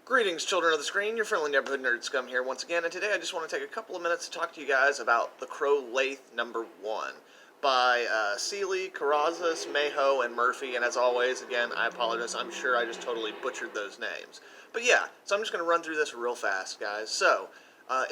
Greetings, children of the screen. Your friendly neighborhood nerd scum here once again, and today I just want to take a couple of minutes to talk to you guys about The Crow Lethe #1 by Seeley, Carrazas, Mayho, and Murphy. And as always, again, I apologize. I'm sure I just totally butchered those names. But yeah, so I'm just going to run through this real fast, guys. So,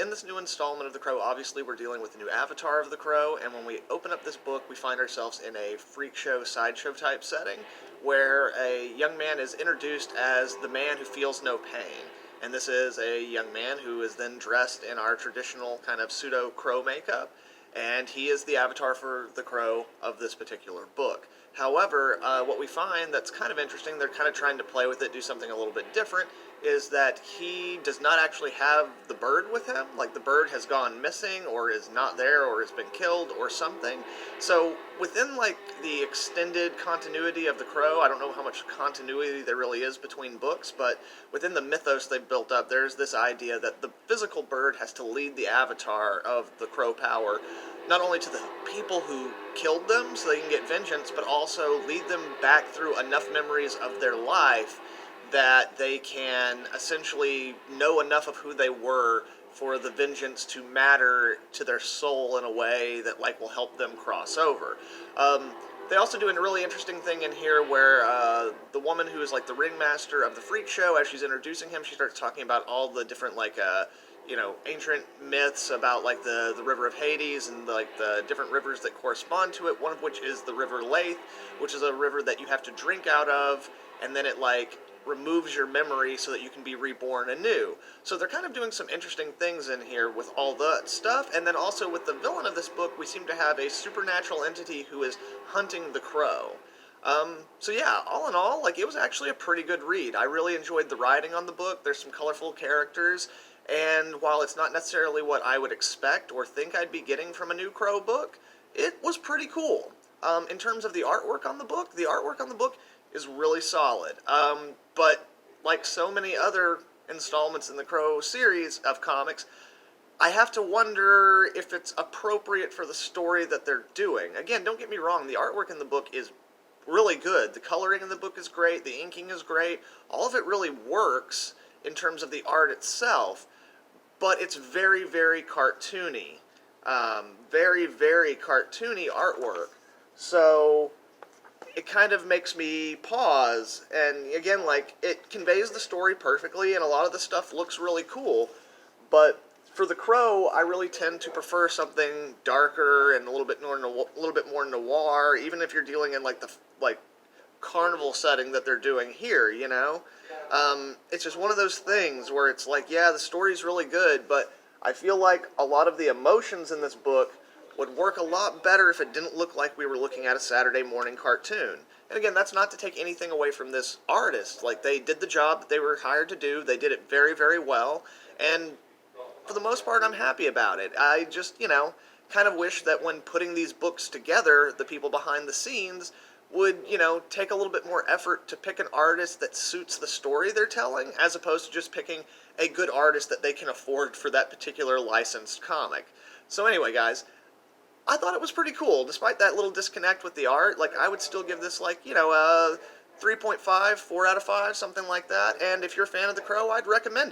in this new installment of The Crow, obviously we're dealing with the new avatar of The Crow, and when we open up this book, we find ourselves in a freak show, sideshow type setting, where a young man is introduced as the man who feels no pain. And this is a young man who is then dressed in our traditional kind of pseudo-crow makeup, and he is the avatar for the Crow of this particular book. However, what we find that's kind of interesting, they're kind of trying to play with it, do something a little bit different, is that he does not actually have the bird with him. Like, the bird has gone missing, or is not there, or has been killed, or something. So, within, like, the extended continuity of the Crow, I don't know how much continuity there really is between books, but within the mythos they've built up, there's this idea that the physical bird has to lead the avatar of the Crow power, not only to the people who killed them so they can get vengeance, but also lead them back through enough memories of their life that they can essentially know enough of who they were for the vengeance to matter to their soul in a way that, like, will help them cross over. They also do a really interesting thing in here where the woman who is like the ringmaster of the freak show, as she's introducing him, she starts talking about all the different, like, ancient myths about, like, the River of Hades and, like, the different rivers that correspond to it, one of which is the River Lethe, which is a river that you have to drink out of, and then it, like, removes your memory so that you can be reborn anew. So they're kind of doing some interesting things in here with all that stuff, and then also with the villain of this book, we seem to have a supernatural entity who is hunting the Crow. So yeah, all in all, like, it was actually a pretty good read. I really enjoyed the writing on the book. There's some colorful characters, and while it's not necessarily what I would expect or think I'd be getting from a new Crow book, it was pretty cool. In terms of the artwork on the book is really solid. But like so many other installments in the Crow series of comics, I have to wonder if it's appropriate for the story that they're doing. Again, don't get me wrong, the artwork in the book is really good. The coloring in the book is great, the inking is great, all of it really works in terms of the art itself, but it's very, very cartoony. Very, very cartoony artwork. So it kind of makes me pause, and again, like, it conveys the story perfectly, and a lot of the stuff looks really cool, but for The Crow, I really tend to prefer something darker and a little bit more noir, even if you're dealing in, like, the carnival setting that they're doing here, you know? It's just one of those things where it's like, yeah, the story's really good, but I feel like a lot of the emotions in this book would work a lot better if it didn't look like we were looking at a Saturday morning cartoon. And again, that's not to take anything away from this artist. Like, they did the job that they were hired to do. They did it very, very well. And for the most part, I'm happy about it. I just, kind of wish that when putting these books together, the people behind the scenes would, take a little bit more effort to pick an artist that suits the story they're telling, as opposed to just picking a good artist that they can afford for that particular licensed comic. So anyway, guys, I thought it was pretty cool. Despite that little disconnect with the art, like, I would still give this, like, a 3.5, 4 out of 5, something like that. And if you're a fan of The Crow, I'd recommend it.